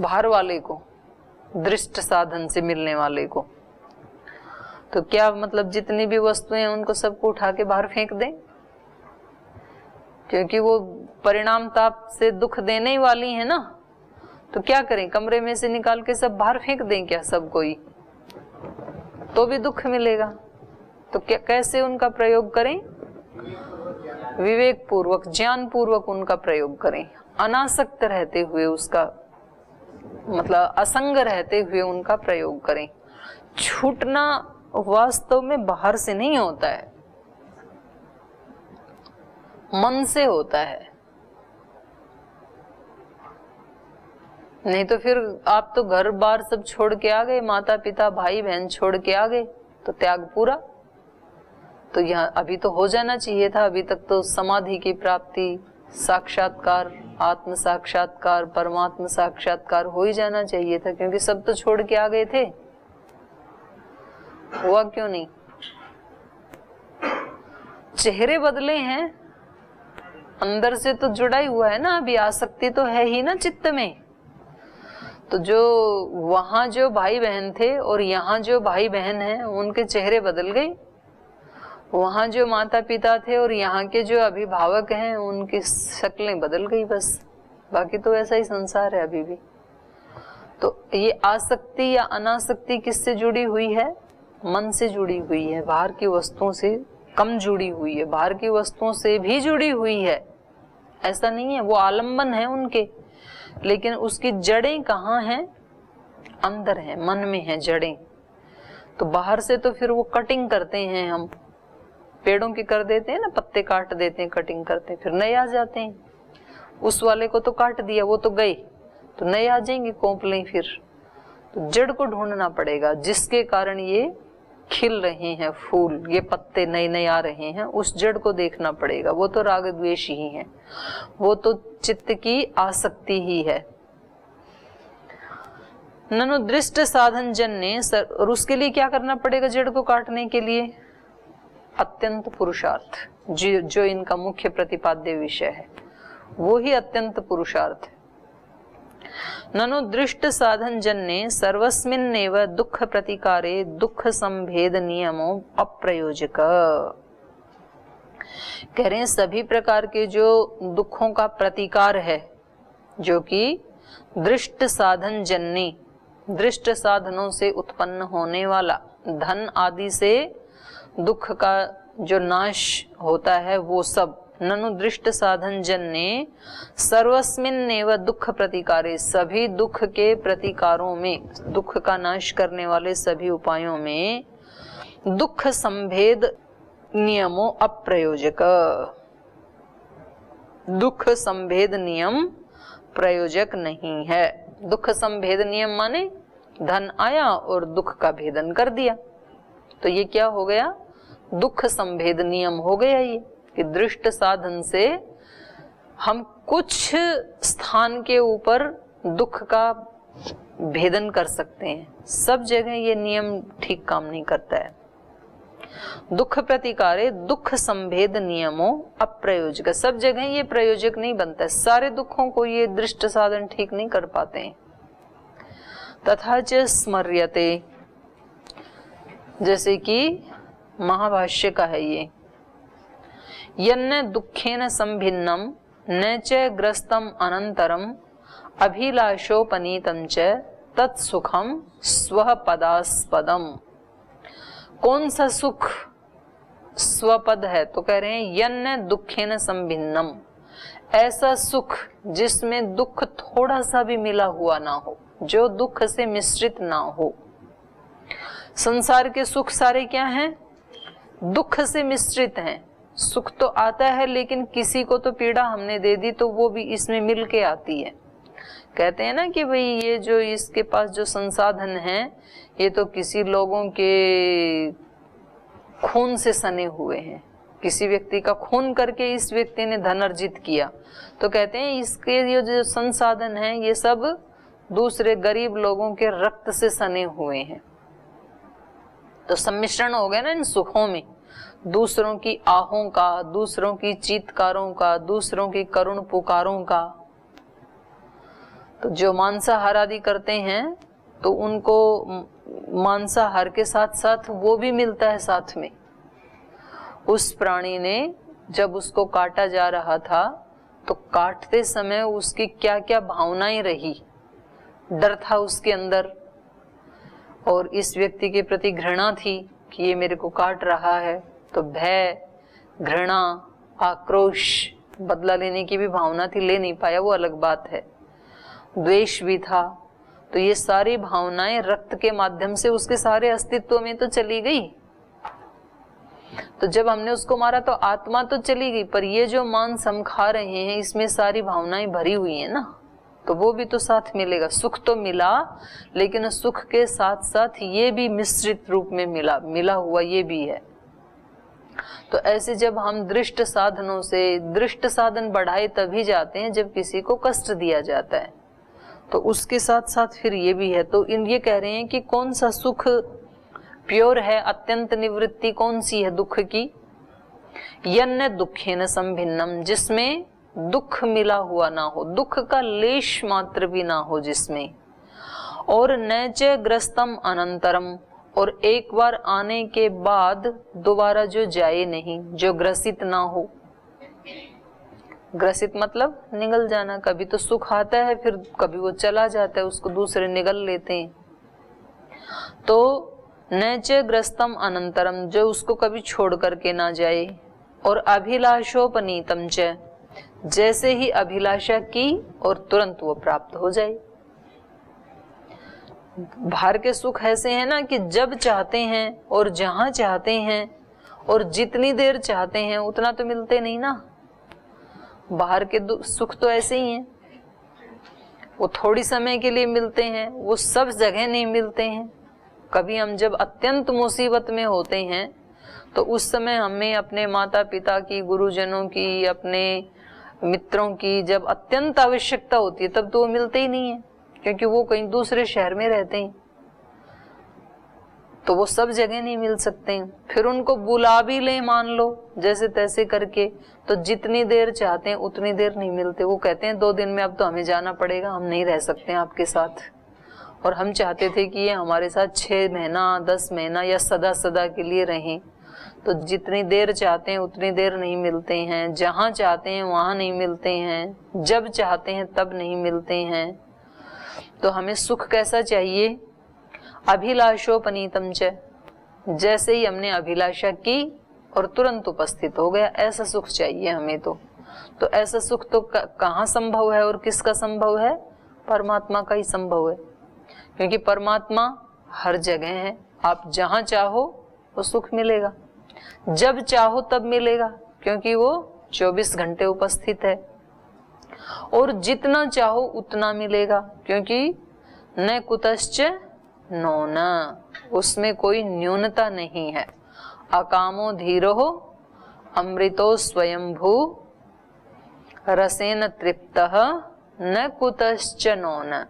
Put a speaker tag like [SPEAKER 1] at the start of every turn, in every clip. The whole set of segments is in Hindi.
[SPEAKER 1] बाहर वाले को, दृष्ट साधन से मिलने वाले को, तो क्या मतलब जितनी भी वस्तुएं हैं उनको सबको उठा के बाहर फेंक दें? क्योंकि वो परिणाम ताप से दुख देने ही वाली है ना। तो क्या करें, कमरे में से निकाल के सब बाहर फेंक दें क्या सब कोई? तो भी दुख मिलेगा। तो क्या कैसे उनका प्रयोग करें? विवेक पूर्वक, ज्ञान पूर्वक उनका प्रयोग करें, अनासक्त रहते हुए, उसका मतलब असंग रहते हुए उनका प्रयोग करें। छूटना वास्तव में बाहर से नहीं होता है, मन से होता है। नहीं तो फिर आप तो घर बार सब छोड़ के आ गए, माता पिता भाई बहन छोड़ के आ गए, तो त्याग पूरा। तो यहाँ अभी तो हो जाना चाहिए था, अभी तक तो समाधि की प्राप्ति, साक्षात्कार, आत्म साक्षात्कार, परमात्म साक्षात्कार हो ही जाना चाहिए था, क्योंकि सब तो छोड़ के आ गए थे। हुआ क्यों नहीं? चेहरे बदले हैं, अंदर से तो जुड़ा ही हुआ है ना, अभी आसक्ति तो है ही ना चित्त में। तो जो वहां जो भाई बहन थे और यहाँ जो भाई बहन हैं उनके चेहरे बदल गए, वहां जो माता पिता थे और यहाँ के जो अभिभावक हैं उनकी शक्लें बदल गई बस। बाकी तो ऐसा ही संसार है अभी भी। तो ये आसक्ति या अनासक्ति किससे जुड़ी हुई है? मन से जुड़ी हुई है, बाहर की वस्तुओं से कम जुड़ी हुई है, बाहर की वस्तुओं से भी जुड़ी हुई है, ऐसा नहीं है। वो आलंबन है उनके, लेकिन उसकी जड़ें कहाँ हैं? अंदर है, मन में है जड़ें। तो बाहर से तो फिर वो कटिंग करते हैं, हम पेड़ों की कर देते हैं ना, पत्ते काट देते हैं, कटिंग करते हैं, फिर नए आ जाते हैं। उस वाले को तो काट दिया, वो तो गए, तो नए आ जाएंगे कोंपले फिर। तो जड़ को ढूंढना पड़ेगा, जिसके कारण ये खिल रहे हैं फूल, ये पत्ते नए नए आ रहे हैं, उस जड़ को देखना पड़ेगा। वो तो राग द्वेष ही है, वो तो चित्त की आसक्ति ही है। ननु दृष्ट साधन जन्य, और उसके लिए क्या करना पड़ेगा? जड़ को काटने के लिए अत्यंत पुरुषार्थ, जो इनका मुख्य प्रतिपाद्य विषय है, वो ही अत्यंत पुरुषार्थ है। ननु दृष्ट साधन जन्य सर्वस्मिन्नेव दुख प्रतिकारे दुख संभेद नियमो अप्रयोजक। कह रहे हैं सभी प्रकार के जो दुखों का प्रतिकार है, जो कि दृष्ट साधन जन्य, दृष्ट साधनों से उत्पन्न होने वाला, धन आदि से दुख का जो नाश होता है वो सब, ननु दृष्ट साधन जन्य सर्वस्मिन्नेव दुख प्रतिकारे, सभी दुख के प्रतिकारों में, दुख का नाश करने वाले सभी उपायों में दुख संभेद नियमों अप्रयोजक। दुख संभेद नियम प्रयोजक नहीं है। दुख संभेद नियम माने धन आया और दुख का भेदन कर दिया, तो ये क्या हो गया? दुख संभेद नियम हो गया ये, कि दृष्ट साधन से हम कुछ स्थान के ऊपर दुख का भेदन कर सकते हैं। सब जगह ये नियम ठीक काम नहीं करता है। दुख प्रतिकारे दुख संभेद नियमों अप्रयोजक, सब जगह ये प्रयोजक नहीं बनता है। सारे दुखों को ये दृष्ट साधन ठीक नहीं कर पाते हैं। तथा च स्मर्यते, जैसे कि महाभाष्य का है ये, यन्न दुखेन संभिन्नम न च ग्रस्तम अनंतरम अभिलाषोपनीतम च तत्सुखम स्वपदास्पदम। कौन सा सुख स्वपद है? तो कह रहे हैं यन्न दुखेन संभिन्नम, ऐसा सुख जिसमें दुख थोड़ा सा भी मिला हुआ ना हो, जो दुख से मिश्रित ना हो। संसार के सुख सारे क्या हैं? दुख से मिश्रित हैं। सुख तो आता है, लेकिन किसी को तो पीड़ा हमने दे दी तो वो भी इसमें मिल के आती है। कहते हैं ना कि भाई ये जो इसके पास जो संसाधन हैं, ये तो किसी लोगों के खून से सने हुए हैं, किसी व्यक्ति का खून करके इस व्यक्ति ने धन अर्जित किया। तो कहते हैं इसके ये जो संसाधन हैं ये सब दूसरे गरीब लोगों के रक्त से सने हुए हैं। तो सम्मिश्रण हो गया ना इन सुखों में, दूसरों की आहों का, दूसरों की चीत्कारों का, दूसरों की करुण पुकारों का। तो जो मांसाहार आदि करते हैं तो उनको मांसाहार के साथ साथ वो भी मिलता है साथ में। उस प्राणी ने जब उसको काटा जा रहा था तो काटते समय उसकी क्या क्या भावनाएं रही, डर था उसके अंदर, और इस व्यक्ति के प्रति घृणा थी कि ये मेरे को काट रहा है, तो भय, घृणा, आक्रोश, बदला लेने की भी भावना थी, ले नहीं पाया वो अलग बात है। द्वेष भी था। तो ये सारी भावनाएं रक्त के माध्यम से उसके सारे अस्तित्व में तो चली गई। तो जब हमने उसको मारा तो आत्मा तो चली गई, पर ये जो मांस हम खा रहे हैं इसमें सारी भावनाएं भरी हुई है ना, तो वो भी तो साथ मिलेगा। सुख तो मिला, लेकिन सुख के साथ साथ ये भी मिश्रित रूप में मिला हुआ ये भी है। तो ऐसे जब हम दृष्ट साधनों से, दृष्ट साधन बढ़ाए तभी जाते हैं जब किसी को कष्ट दिया जाता है, तो उसके साथ साथ फिर ये भी है। तो ये कह रहे हैं कि कौन सा सुख प्योर है, अत्यंत निवृत्ति कौन सी है दुख की? यन्न दुखेन संभिन्नम, जिसमें दुख मिला हुआ ना हो, दुख का लेश मात्र भी ना हो जिसमें, और नैच ग्रस्तम अनंतरम, और एक बार आने के बाद दोबारा जो जाए नहीं, जो ग्रसित ना हो। ग्रसित मतलब निगल जाना। कभी तो सुख आता है फिर कभी वो चला जाता है, उसको दूसरे निगल लेते हैं। तो नैच ग्रस्तम अनंतरम, जो उसको कभी छोड़ करके ना जाए, और अभिलाषोपनीतम च, जैसे ही अभिलाषा की और तुरंत वो प्राप्त हो जाए। बाहर के सुख ऐसे हैं ना कि जब चाहते हैं और जहां चाहते हैं और जितनी देर चाहते हैं उतना तो मिलते नहीं ना। बाहर के सुख तो ऐसे ही हैं, वो थोड़ी समय के लिए मिलते हैं, वो सब जगह नहीं मिलते हैं। कभी हम जब अत्यंत मुसीबत में होते हैं तो उस समय हमें अपने माता पिता की, गुरुजनों की, अपने मित्रों की जब अत्यंत आवश्यकता होती है तब तो वो मिलते ही नहीं है, क्योंकि वो कहीं दूसरे शहर में रहते हैं, तो वो सब जगह नहीं मिल सकते हैं। फिर उनको बुला भी लें मान लो जैसे तैसे करके, तो जितनी देर चाहते हैं उतनी देर नहीं मिलते। वो कहते हैं 2 दिन में अब तो हमें जाना पड़ेगा, हम नहीं रह सकते हैं आपके साथ। और हम चाहते थे कि ये हमारे साथ 6 महीना 10 महीना या सदा सदा के लिए रहें, तो जितनी देर चाहते हैं उतनी देर नहीं मिलते हैं, जहां चाहते हैं वहां नहीं मिलते हैं, जब चाहते हैं तब नहीं मिलते हैं। तो हमें सुख कैसा चाहिए? अभिलाषोपनीतम च, जैसे ही हमने अभिलाषा की और तुरंत उपस्थित हो गया, ऐसा सुख चाहिए हमें। तो ऐसा सुख तो कहाँ संभव है और किसका संभव है? परमात्मा का ही संभव है, क्योंकि परमात्मा हर जगह है। आप जहां चाहो वो सुख मिलेगा, जब चाहो तब मिलेगा, क्योंकि वो 24 घंटे उपस्थित है, और जितना चाहो उतना मिलेगा, क्योंकि न कुतश्च नो न, उसमें कोई न्यूनता नहीं है। अकामो धीरो अमृतो स्वयंभू रसेन तृप्तः न कुतश्च नो न,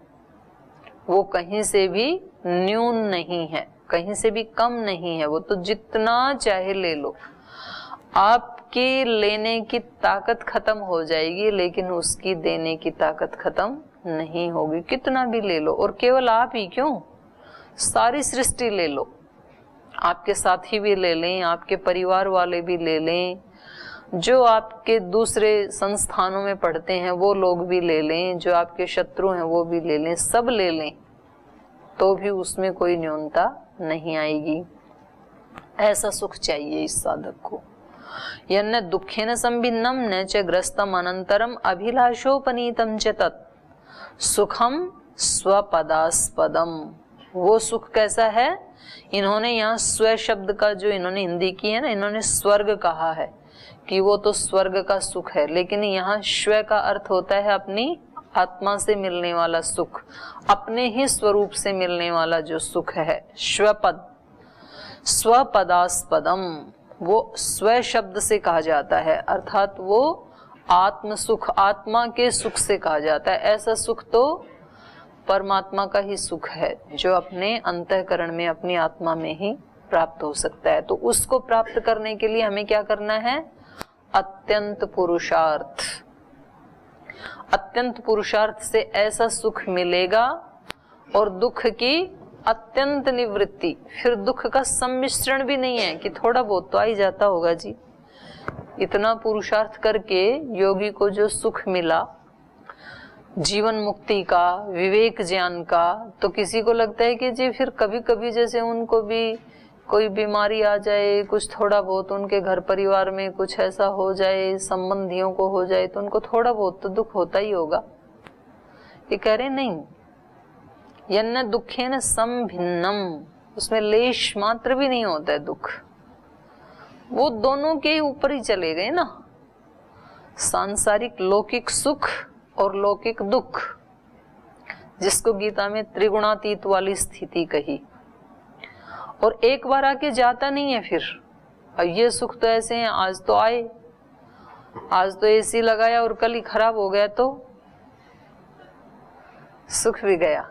[SPEAKER 1] वो कहीं से भी न्यून नहीं है, कहीं से भी कम नहीं है। वो तो जितना चाहे ले लो, आपकी लेने की ताकत खत्म हो जाएगी, लेकिन उसकी देने की ताकत खत्म नहीं होगी। कितना भी ले लो, और केवल आप ही क्यों, सारी सृष्टि ले लो, आपके साथी भी ले लें, आपके परिवार वाले भी ले लें, जो आपके दूसरे संस्थानों में पढ़ते हैं वो लोग भी ले लें, जो आपके शत्रु हैं वो भी ले लें, सब ले लें, तो भी उसमें कोई न्यूनता नहीं आएगी। ऐसा सुख चाहिए इस साधक को। यन्न दुखेन संभिन्नम न च ग्रस्तम अनंतरम अभिलाषोपनीतम च तत् सुखम स्वपदास्पदम। वो सुख कैसा है? इन्होंने यहाँ स्व शब्द का जो इन्होंने हिंदी की है ना, इन्होंने स्वर्ग कहा है कि वो तो स्वर्ग का सुख है, लेकिन यहाँ स्व का अर्थ होता है अपनी आत्मा से मिलने वाला सुख, अपने ही स्वरूप से मिलने वाला जो सुख है। स्वपद, स्वपदास्पदम, वो स्व शब्द से कहा जाता है, अर्थात वो आत्म सुख, आत्मा के सुख से कहा जाता है। ऐसा सुख तो परमात्मा का ही सुख है, जो अपने अंतःकरण में, अपनी आत्मा में ही प्राप्त हो सकता है। तो उसको प्राप्त करने के लिए हमें क्या करना है? अत्यंत पुरुषार्थ। अत्यंत पुरुषार्थ से ऐसा सुख मिलेगा और दुख की अत्यंत निवृत्ति, फिर दुख का सम्मिश्रण भी नहीं है कि थोड़ा बहुत तो आ ही जाता होगा जी। इतना पुरुषार्थ करके योगी को जो सुख मिला जीवन मुक्ति का, विवेक ज्ञान का, तो किसी को लगता है कि जी फिर कभी कभी जैसे उनको भी कोई बीमारी आ जाए, कुछ थोड़ा बहुत उनके घर परिवार में कुछ ऐसा हो जाए, संबंधियों को हो जाए, तो उनको थोड़ा बहुत तो दुख होता ही होगा। ये कह रहे नहीं, यन्न दुखेन संभिन्नम, उसमें लेश मात्र भी नहीं होता है दुख। वो दोनों के ऊपर ही चले गए ना, सांसारिक लौकिक सुख और लौकिक दुख, जिसको गीता में त्रिगुणातीत वाली स्थिति कही। और एक बार आके जाता नहीं है फिर। अब ये सुख तो ऐसे हैं, आज तो आए, आज तो एसी लगाया और कल ही खराब हो गया तो सुख भी गया।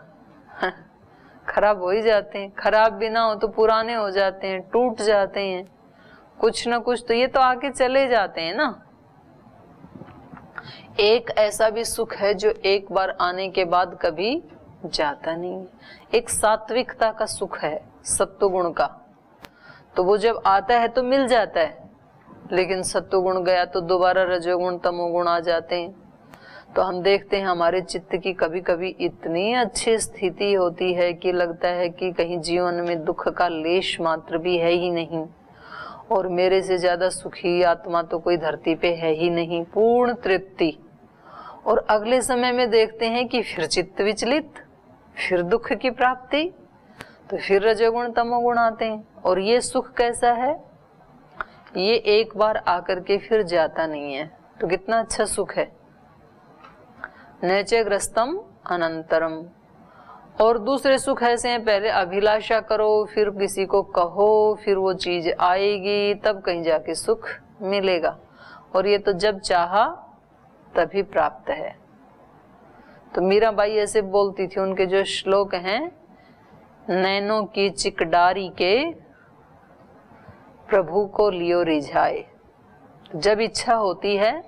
[SPEAKER 1] खराब हो ही जाते हैं, खराब भी ना हो तो पुराने हो जाते हैं, टूट जाते हैं, कुछ ना कुछ तो ये तो आके चले जाते हैं ना। एक ऐसा भी सुख है जो एक बार आने के बाद कभी जाता नहीं है। एक सात्विकता का सुख है, सत्वगुण का, तो वो जब आता है तो मिल जाता है, लेकिन सत्वगुण गया तो दोबारा रजोगुण तमोगुण आ जाते हैं। तो हम देखते हैं हमारे चित्त की कभी कभी इतनी अच्छी स्थिति होती है कि लगता है कि कहीं जीवन में दुख का लेश मात्र भी है ही नहीं, और मेरे से ज्यादा सुखी आत्मा तो कोई धरती पे है ही नहीं, पूर्ण तृप्ति। और अगले समय में देखते हैं कि फिर चित्त विचलित, फिर दुख की प्राप्ति, तो फिर रजोगुण तमोगुण आते हैं। और ये सुख कैसा है, ये एक बार आकर के फिर जाता नहीं है। तो कितना अच्छा सुख है, नैचग्रस्तम अनंतरम। और दूसरे सुख ऐसे हैं, पहले अभिलाषा करो, फिर किसी को कहो, फिर वो चीज आएगी, तब कहीं जाके सुख मिलेगा। और ये तो जब चाहा तभी प्राप्त है। तो मीराबाई ऐसे बोलती थी, उनके जो श्लोक हैं, नैनों की चिकडारी के प्रभु को लियो रिझाए। जब इच्छा होती है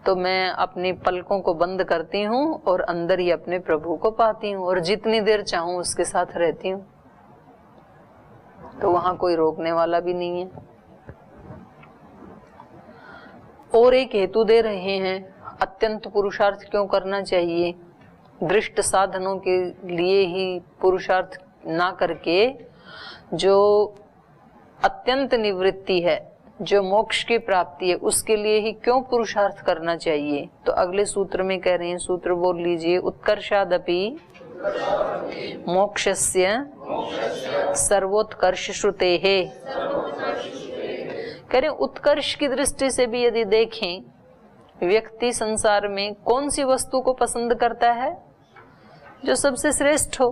[SPEAKER 1] तो मैं अपनी पलकों को बंद करती हूँ और अंदर ही अपने प्रभु को पाती हूँ, और जितनी देर चाहूं उसके साथ रहती हूँ। तो वहां कोई रोकने वाला भी नहीं है। और एक हेतु दे रहे हैं, अत्यंत पुरुषार्थ क्यों करना चाहिए। दृष्ट साधनों के लिए ही पुरुषार्थ ना करके जो अत्यंत निवृत्ति है, जो मोक्ष की प्राप्ति है, उसके लिए ही क्यों पुरुषार्थ करना चाहिए। तो अगले सूत्र में कह रहे हैं, सूत्र बोल लीजिए, उत्कर्षादपि मोक्षस्य सर्वोत्कर्ष श्रुतेः। कह रहे उत्कर्ष की दृष्टि से भी यदि देखें, व्यक्ति संसार में कौन सी वस्तु को पसंद करता है, जो सबसे श्रेष्ठ हो।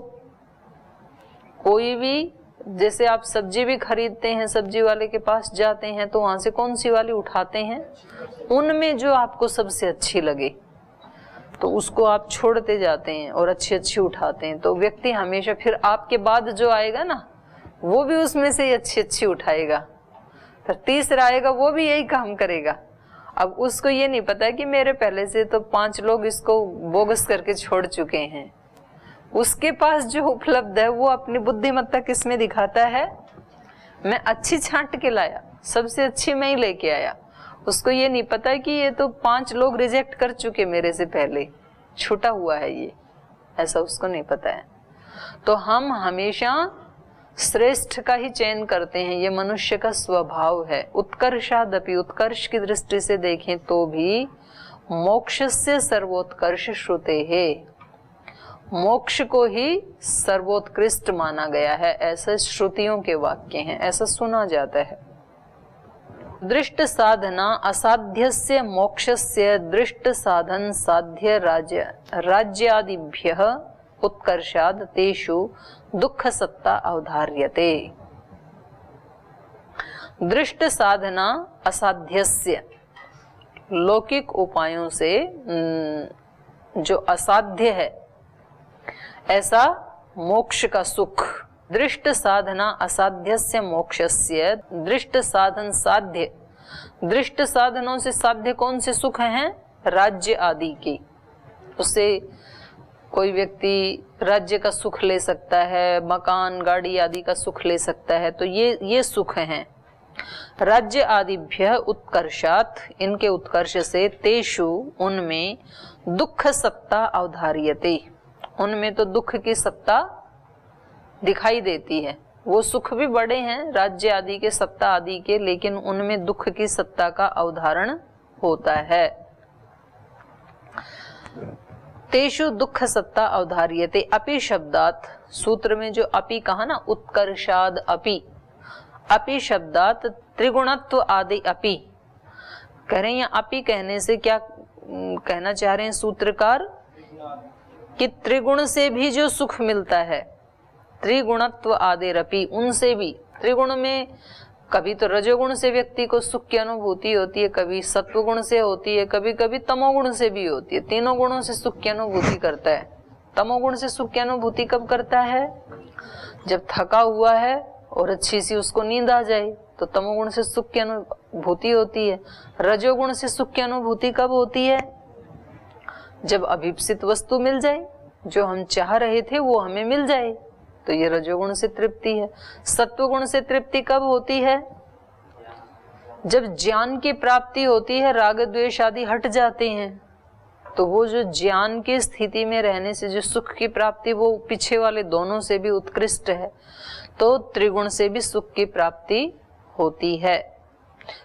[SPEAKER 1] कोई भी, जैसे आप सब्जी भी खरीदते हैं, सब्जी वाले के पास जाते हैं तो वहां से कौन सी वाली उठाते हैं, उनमें जो आपको सबसे अच्छी लगे तो उसको आप छोड़ते जाते हैं और अच्छी अच्छी उठाते हैं। तो व्यक्ति हमेशा फिर आपके बाद जो आएगा ना, वो भी उसमें से अच्छी अच्छी उठाएगा, फिर तीसरा आएगा वो भी यही काम करेगा। अब उसको ये नहीं पता कि मेरे पहले से तो 5 लोग इसको बोगस करके छोड़ चुके हैं। उसके पास जो उपलब्ध है वो अपनी बुद्धिमत्ता किसमें दिखाता है, मैं अच्छी छांट के लाया, सबसे अच्छी मैं ही लेके आया। उसको ये नहीं पता कि ये तो 5 लोग रिजेक्ट कर चुके मेरे से पहले, छूटा हुआ है ये, ऐसा उसको नहीं पता है। तो हम हमेशा श्रेष्ठ का ही चयन करते हैं, ये मनुष्य का स्वभाव है। उत्कर्षादपि, उत्कर्ष की दृष्टि से देखें तो भी मोक्षस्य सर्वोत्कर्ष श्रुतेः, मोक्ष को ही सर्वोत्कृष्ट माना गया है, ऐसे श्रुतियों के वाक्य हैं, ऐसा सुना जाता है। दृष्ट साधना असाध्यस्य मोक्षस्य दृष्ट साधन साध्य राज्यादिभ्यः उत्कर्षाद तेषु दुख सत्ता अवधार्यते। दृष्ट साधना असाध्यस्य, लौकिक उपायों से जो असाध्य है ऐसा मोक्ष का सुख। दृष्ट साधना असाध्यस्य मोक्षस्य, दृष्ट साधन साध्य, दृष्ट साधनों से साध्य कौन से सुख हैं, राज्य आदि के, उससे कोई व्यक्ति राज्य का सुख ले सकता है, मकान गाड़ी आदि का सुख ले सकता है, तो ये सुख हैं। राज्य आदिभ्य उत्कर्षात्, इनके उत्कर्ष से, तेषु उनमें दुख सत्ता अवधार्यते, उनमें तो दुख की सत्ता दिखाई देती है। वो सुख भी बड़े हैं राज्य आदि के, सत्ता आदि के, लेकिन उनमें दुख की सत्ता का अवधारण होता है। तेषु दुख सत्ता अवधार्यते। अपि शब्दात, सूत्र में जो अपि कहा ना, उत्कर्षाद अपि, अपि शब्दात त्रिगुणत्व आदि अपि, कह रहे हैं या अपि कहने से क्या कहना चाह रहे हैं सूत्रकार, कि त्रिगुण से भी जो सुख मिलता है, त्रिगुणत्व आदिरपि, उनसे भी, त्रिगुण में कभी तो रजोगुण से व्यक्ति को सुख की अनुभूति होती है, कभी सत्वगुण से होती है, कभी कभी तमोगुण से भी होती है। तीनों गुणों से सुख की अनुभूति करता है। तमोगुण से सुख की अनुभूति कब करता है? जब थका हुआ है और अच्छी सी उसको नींद आ जाए तो तमोगुण से सुख की अनुभूति होती है। रजोगुण से सुख की अनुभूति कब होती है? जब अभीप्सित वस्तु मिल जाए, जो हम चाह रहे थे वो हमें मिल जाए, तो ये रजोगुण से तृप्ति है। सत्वगुण से तृप्ति कब होती है? जब ज्ञान की प्राप्ति होती है, राग द्वेष आदि हट जाते हैं, तो वो जो ज्ञान की स्थिति में रहने से जो सुख की प्राप्ति, वो पीछे वाले दोनों से भी उत्कृष्ट है। तो त्रिगुण से भी सुख की प्राप्ति होती है,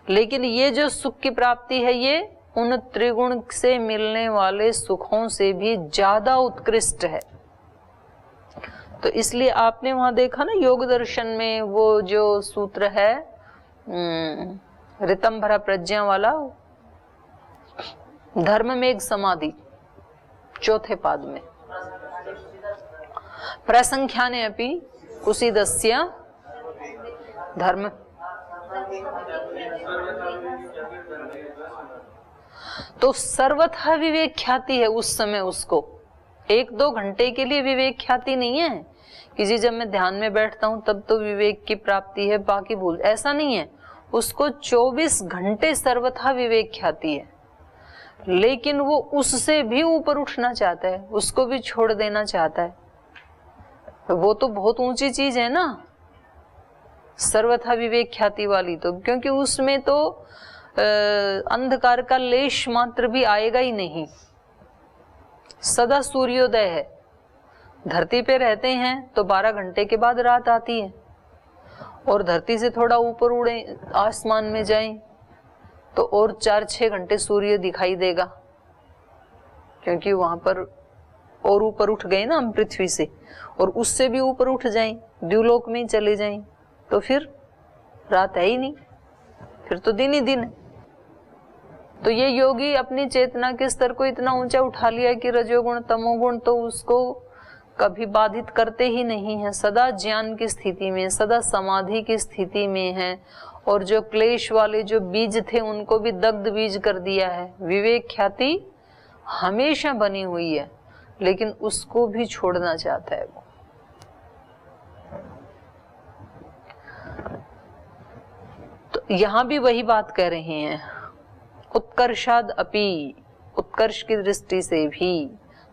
[SPEAKER 1] लेकिन ये जो सुख की प्राप्ति है ये उन त्रिगुण से मिलने वाले सुखों से भी ज्यादा उत्कृष्ट है। तो इसलिए आपने वहां देखा ना योग दर्शन में वो जो सूत्र है ऋतंभरा प्रज्ञा वाला, धर्म में एक समाधि, चौथे पाद में, प्रसंख्याने अपि कुसीदस्य धर्म, तो सर्वथा विवेक ख्याति है उस समय। उसको 1-2 घंटे के लिए विवेक ख्याति नहीं है कि जी जब मैं ध्यान में बैठता हूं तब तो विवेक की प्राप्ति है, बाकी भूल, ऐसा नहीं है। उसको 24 घंटे सर्वथा विवेक ख्याति है, लेकिन वो उससे भी ऊपर उठना चाहता है, उसको भी छोड़ देना चाहता है। वो तो बहुत ऊंची चीज है ना सर्वथा विवेक ख्याति वाली, तो क्योंकि उसमें तो अंधकार का लेश मात्र भी आएगा ही नहीं। सदा सूर्योदय है। धरती पे रहते हैं तो 12 घंटे के बाद रात आती है, और धरती से थोड़ा ऊपर उड़े, आसमान में जाएं तो और 4-6 घंटे सूर्य दिखाई देगा, क्योंकि वहां पर और ऊपर उठ गए ना हम पृथ्वी से, और उससे भी ऊपर उठ जाएं, द्युलोक में चले जाएं, तो फिर रात है ही नहीं, फिर तो दिन ही दिन है। तो ये योगी अपनी चेतना के स्तर को इतना ऊंचा उठा लिया कि रजोगुण तमोगुण तो उसको कभी बाधित करते ही नहीं है, सदा ज्ञान की स्थिति में, सदा समाधि की स्थिति में है। और जो क्लेश वाले जो बीज थे उनको भी दग्ध बीज कर दिया है। विवेक ख्याति हमेशा बनी हुई है, लेकिन उसको भी छोड़ना चाहता है वो। तो यहां भी वही बात कह रहे हैं, उत्कर्षाद अपि, उत्कर्ष की दृष्टि से भी।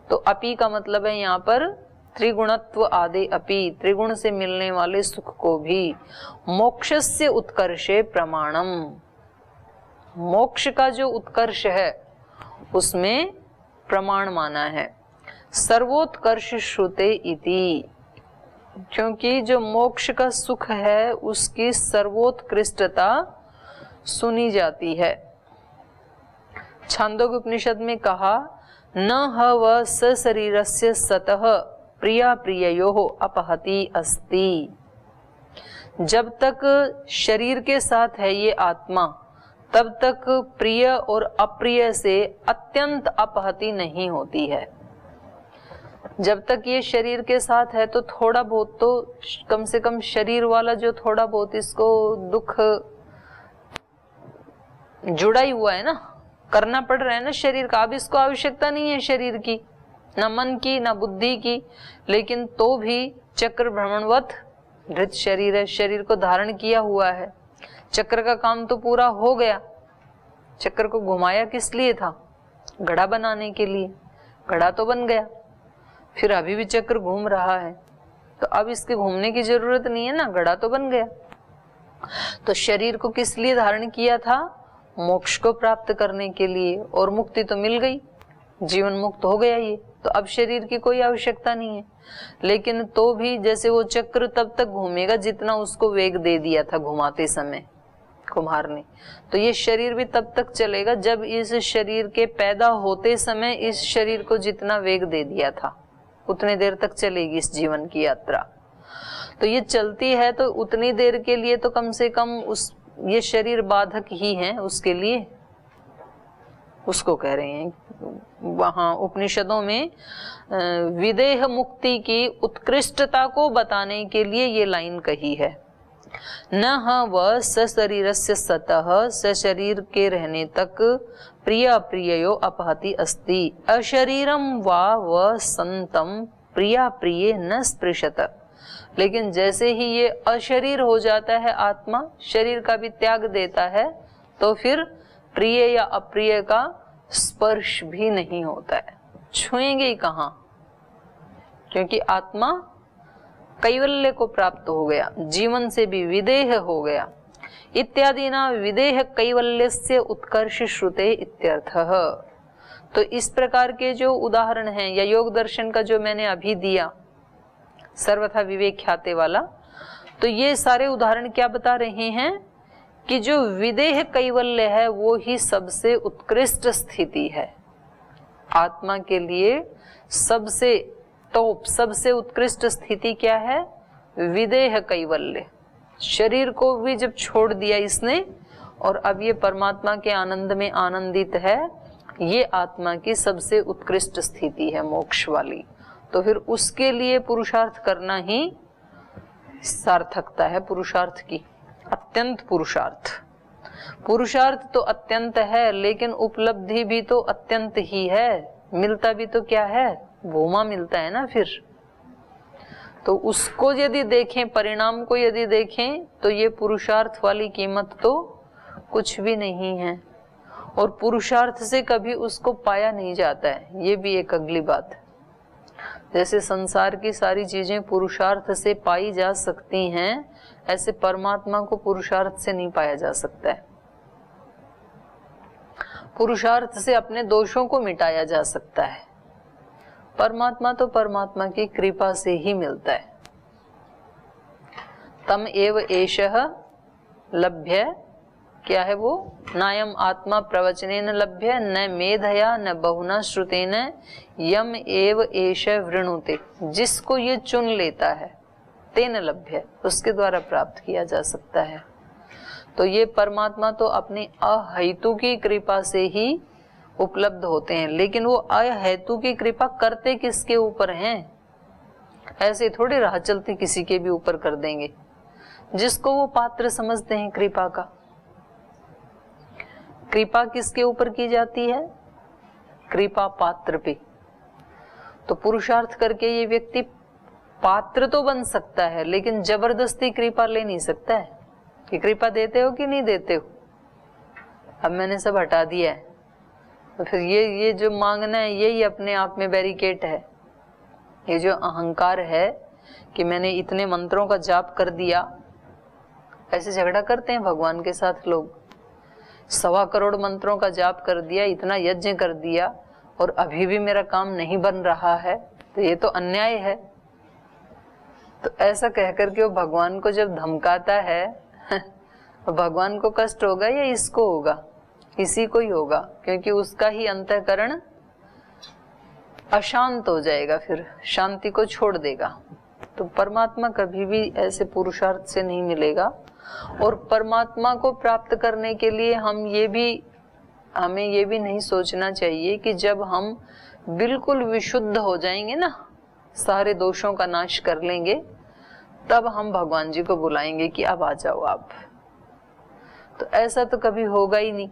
[SPEAKER 1] तो अपि का मतलब है यहाँ पर त्रिगुणत्व आदि अपि, त्रिगुण से मिलने वाले सुख को भी। मोक्षस्य उत्कर्षे प्रमाणम, मोक्ष का जो उत्कर्ष है उसमें प्रमाण माना है। सर्वोत्कर्ष श्रुते इति, क्योंकि जो मोक्ष का सुख है उसकी सर्वोत्कृष्टता सुनी जाती है। छांदोग्य उपनिषद में कहा, न हव सशरीरस्य सतः प्रिया प्रिययोः अपहति अस्ति। जब तक शरीर के साथ है ये आत्मा, तब तक प्रिय और अप्रिय से अत्यंत अपहति नहीं होती है। जब तक ये शरीर के साथ है तो थोड़ा बहुत तो कम से कम शरीर वाला जो थोड़ा बहुत इसको दुख जुड़ा ही हुआ है ना, करना पड़ रहा है ना शरीर का। अब इसको आवश्यकता नहीं है शरीर की, न मन की न बुद्धि की, लेकिन तो भी चक्र भ्रमणवत धृत शरीर है, शरीर को धारण किया हुआ है। चक्र का काम तो पूरा हो गया। चक्र को घुमाया किस लिए था? घड़ा बनाने के लिए। घड़ा तो बन गया, फिर अभी भी चक्र घूम रहा है, तो अब इसके घूमने की जरूरत नहीं है ना, घड़ा तो बन गया। तो शरीर को किस लिए धारण किया था? मोक्ष को प्राप्त करने के लिए, और मुक्ति तो मिल गई, जीवन मुक्त हो गया ये, तो अब शरीर की कोई आवश्यकता नहीं है। लेकिन तो भी जैसे वो चक्र तब तक घूमेगा जितना उसको वेग दे दिया था घुमाते समय कुम्हार ने, तो ये शरीर भी तब तक चलेगा जब इस शरीर के पैदा होते समय इस शरीर को जितना वेग दे दिया था उतने देर तक चलेगी इस जीवन की यात्रा। तो ये चलती है तो उतनी देर के लिए तो कम से कम उस ये शरीर बाधक ही है उसके लिए, उसको कह रहे हैं वहां उपनिषदों में विदेह मुक्ति की उत्कृष्टता को बताने के लिए ये लाइन कही है। न व सशरीरस्य सतः, सशरीर के रहने तक प्रिय अप्रियो अपहति अस्ति, अशरीरम व संतम प्रिया प्रिय न स्पृशत। लेकिन जैसे ही ये अशरीर हो जाता है आत्मा, शरीर का भी त्याग देता है, तो फिर प्रिय या अप्रिय का स्पर्श भी नहीं होता है, छुएंगे ही कहाँ, क्योंकि आत्मा कैवल्य को प्राप्त हो गया, जीवन से भी विदेह हो गया। इत्यादि ना विदेह कैवल्यस्य उत्कर्ष श्रुते इत्यर्थः। तो इस प्रकार के जो उदाहरण हैं या योग दर्शन का जो मैंने अभी दिया सर्वथा विवेक ख्याते वाला, तो ये सारे उदाहरण क्या बता रहे हैं कि जो विदेह कैवल्य है वो ही सबसे उत्कृष्ट स्थिति है आत्मा के लिए। सबसे टॉप, सबसे उत्कृष्ट स्थिति क्या है? विदेह कैवल्य। शरीर को भी जब छोड़ दिया इसने और अब ये परमात्मा के आनंद में आनंदित है, ये आत्मा की सबसे उत्कृष्ट स्थिति है मोक्ष वाली। तो फिर उसके लिए पुरुषार्थ करना ही सार्थकता है पुरुषार्थ की, अत्यंत पुरुषार्थ। पुरुषार्थ तो अत्यंत है, लेकिन उपलब्धि भी तो अत्यंत ही है। मिलता भी तो क्या है? भूमा मिलता है ना। फिर तो उसको यदि देखें, परिणाम को यदि देखें, तो ये पुरुषार्थ वाली कीमत तो कुछ भी नहीं है, और पुरुषार्थ से कभी उसको पाया नहीं जाता है। ये भी एक अगली बात है। जैसे संसार की सारी चीजें पुरुषार्थ से पाई जा सकती हैं, ऐसे परमात्मा को पुरुषार्थ से नहीं पाया जा सकता है। पुरुषार्थ से अपने दोषों को मिटाया जा सकता है, परमात्मा तो परमात्मा की कृपा से ही मिलता है। तम एव एषः लभ्य, क्या है वो? नायम आत्मा प्रवचनेन लभ्य, न मेधया न बहुना श्रुतेन यम एव एष वृणुते। जिसको ये चुन लेता है तेन लभ्य, उसके द्वारा प्राप्त किया जा सकता है। तो ये परमात्मा तो अपनी अहेतु की कृपा से ही उपलब्ध होते हैं, लेकिन वो अहेतु की कृपा करते किसके ऊपर हैं? ऐसे थोड़ी राह चलते किसी के भी ऊपर कर देंगे, जिसको वो पात्र समझते हैं कृपा का। कृपा किसके ऊपर की जाती है? कृपा पात्र पे। तो पुरुषार्थ करके ये व्यक्ति पात्र तो बन सकता है, लेकिन जबरदस्ती कृपा ले नहीं सकता है कि कृपा देते हो कि नहीं देते हो। अब मैंने सब हटा दिया है, तो फिर ये जो मांगना है यही अपने आप में बैरिकेड है। ये जो अहंकार है कि मैंने इतने मंत्रों का जाप कर दिया, ऐसे झगड़ा करते हैं भगवान के साथ लोग। 1.25 करोड़ मंत्रों का जाप कर दिया, इतना यज्ञ कर दिया, और अभी भी मेरा काम नहीं बन रहा है, तो ये तो अन्याय है। तो ऐसा कहकर के वो भगवान को जब धमकाता है भगवान को कष्ट होगा या इसको होगा? इसी को ही होगा, क्योंकि उसका ही अंतःकरण अशांत हो जाएगा, फिर शांति को छोड़ देगा। तो परमात्मा कभी भी ऐसे पुरुषार्थ से नहीं मिलेगा। और परमात्मा को प्राप्त करने के लिए हमें ये भी नहीं सोचना चाहिए कि जब हम बिल्कुल विशुद्ध हो जाएंगे ना, सारे दोषों का नाश कर लेंगे, तब हम भगवान जी को बुलाएंगे कि अब आ जाओ आप। तो ऐसा तो कभी होगा ही नहीं।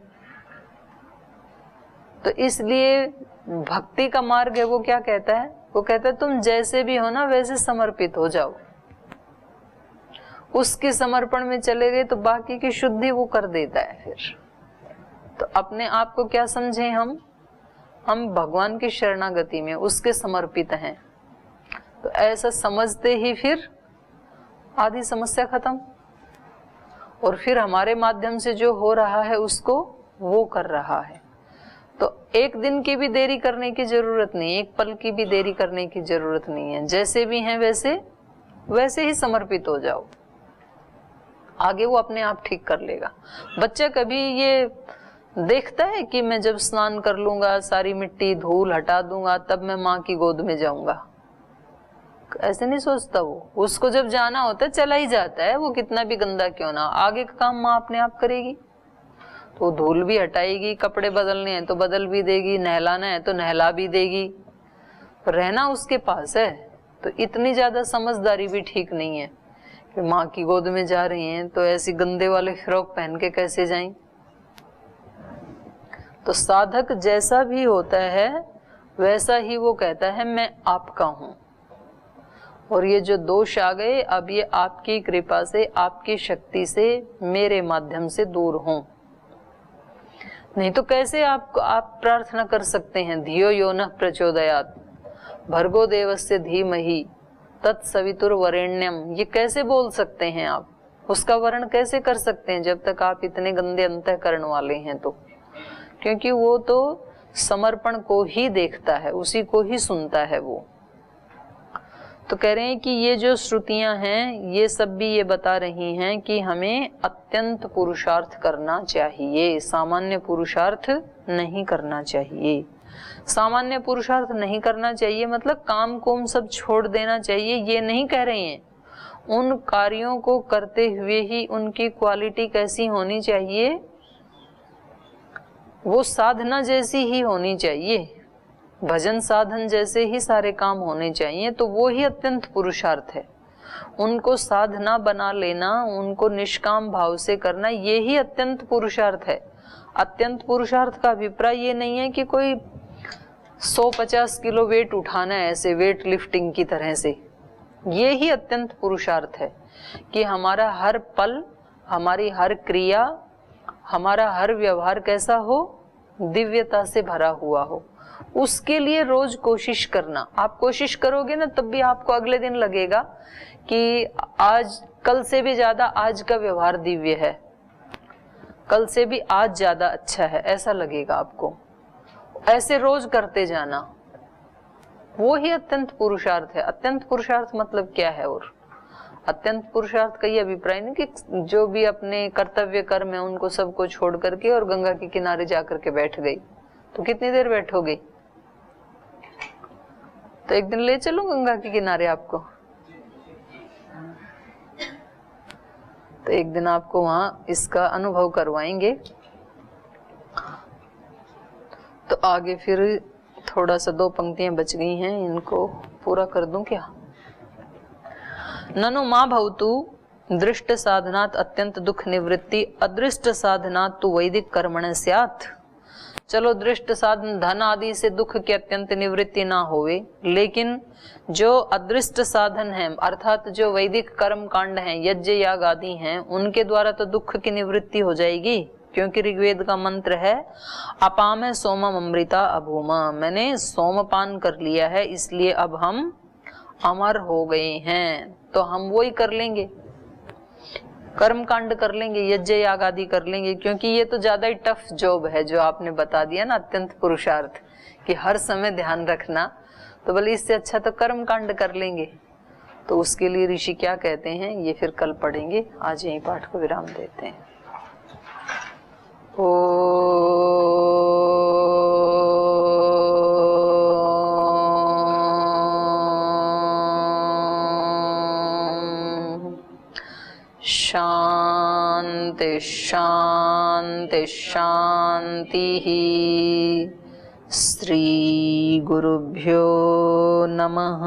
[SPEAKER 1] तो इसलिए भक्ति का मार्ग है, वो क्या कहता है? वो कहता है तुम जैसे भी हो ना वैसे समर्पित हो जाओ। उसके समर्पण में चले गए तो बाकी की शुद्धि वो कर देता है। फिर तो अपने आप को क्या समझे हम? हम भगवान की शरणागति में उसके समर्पित हैं। तो ऐसा समझते ही फिर आधी समस्या खत्म, और फिर हमारे माध्यम से जो हो रहा है उसको वो कर रहा है। तो एक दिन की भी देरी करने की जरूरत नहीं, एक पल की भी देरी करने की जरूरत नहीं है। जैसे भी हैं वैसे ही समर्पित हो जाओ, आगे वो अपने आप ठीक कर लेगा। बच्चा कभी ये देखता है कि मैं जब स्नान कर लूंगा, सारी मिट्टी धूल हटा दूंगा, तब मैं माँ की गोद में जाऊंगा? ऐसे नहीं सोचता वो। उसको जब जाना होता है चला ही जाता है, वो कितना भी गंदा क्यों ना। आगे का काम माँ अपने आप करेगी, तो धूल भी हटाएगी, कपड़े बदलने हैं तो बदल भी देगी, नहलाना है तो नहला भी देगी। रहना उसके पास है। तो इतनी ज्यादा समझदारी भी ठीक नहीं है कि माँ की गोद में जा रही हैं तो ऐसी गंदे वाले फ्रॉक पहन के कैसे जाएं। तो साधक जैसा भी होता है वैसा ही वो कहता है मैं आपका हूं। और ये जो दोष आ गए, अब ये आपकी कृपा से, आपकी शक्ति से, मेरे माध्यम से दूर हों। नहीं तो कैसे आप प्रार्थना कर सकते हैं, धियो यो नः प्रचोदयात् भर्गो देवस्य धीमहि तत्सवितुर्वरेण्यम। ये कैसे बोल सकते हैं आप? उसका वर्ण कैसे कर सकते हैं जब तक आप इतने गंदे अंतःकरण वाले हैं? तो क्योंकि वो तो समर्पण को ही देखता है, उसी को ही सुनता है वो। तो कह रहे हैं कि ये जो श्रुतियां हैं ये सब भी ये बता रही हैं कि हमें अत्यंत पुरुषार्थ करना चाहिए, सामान्य पुरुषार्थ नहीं करना चाहिए। सामान्य पुरुषार्थ नहीं करना चाहिए मतलब काम कोम सब छोड़ देना चाहिए, ये नहीं कह रहे हैं। उन कार्यों को करते हुए ही उनकी क्वालिटी कैसी होनी चाहिए? वो साधना जैसी ही होनी चाहिए, भजन साधन जैसे ही सारे काम होने चाहिए। तो वो ही अत्यंत पुरुषार्थ है। उनको साधना बना लेना, उनको निष्काम भाव से करना, ये ही अत्यंत पुरुषार्थ है। अत्यंत पुरुषार्थ का अभिप्राय ये नहीं है कि कोई 150 किलो वेट उठाना है ऐसे वेट लिफ्टिंग की तरह से। ये ही अत्यंत पुरुषार्थ है कि हमारा हर पल, हमारी हर क्रिया, हमारा हर व्यवहार कैसा हो? दिव्यता से भरा हुआ हो। उसके लिए रोज कोशिश करना। आप कोशिश करोगे ना तब भी आपको अगले दिन लगेगा कि आज कल से भी ज्यादा आज का व्यवहार दिव्य है, कल से भी आज ज्यादा अच्छा है, ऐसा लगेगा आपको। ऐसे रोज करते जाना, वो ही अत्यंत पुरुषार्थ है। अत्यंत पुरुषार्थ मतलब क्या है? और अत्यंत पुरुषार्थ का ये अभिप्राय नहीं कि जो भी अपने कर्तव्य कर्म है उनको सबको छोड़ करके और गंगा के किनारे जाकर के बैठ गई। तो कितनी देर बैठोगे? तो एक दिन ले चलूं गंगा के किनारे आपको, तो एक दिन आपको वहां इसका अनुभव करवाएंगे। तो आगे फिर थोड़ा सा 2 पंक्तियां बच गई हैं, इनको पूरा कर दूं क्या? ननु मां भवतु दृष्ट साधनात् अत्यंत दुख निवृत्ति अदृष्ट साधनात् तु वैदिक कर्मण स्यात्। चलो दृष्ट साधन धन आदि से दुख की अत्यंत निवृत्ति ना होवे, लेकिन जो अदृष्ट साधन है अर्थात जो वैदिक कर्म कांड हैं, यज्ञ याग आदि हैं, उनके द्वारा तो दुख की निवृत्ति हो जाएगी। क्योंकि ऋग्वेद का मंत्र है अपाम सोमम अमृता अभूमा, मैंने सोमपान कर लिया है इसलिए अब हम अमर हो गए हैं। तो हम वो ही कर लेंगे, कर्म कांड कर लेंगे, यज्ञ याग आदि कर लेंगे। क्योंकि ये तो ज्यादा ही टफ जॉब है जो आपने बता दिया ना, अत्यंत पुरुषार्थ कि हर समय ध्यान रखना। तो बोले इससे अच्छा तो कर्म कांड कर लेंगे। तो उसके लिए ऋषि क्या कहते हैं ये फिर कल पढ़ेंगे। आज यही पाठ को विराम देते हैं। शांति शांति शांति। श्री गुरुभ्यो नमः।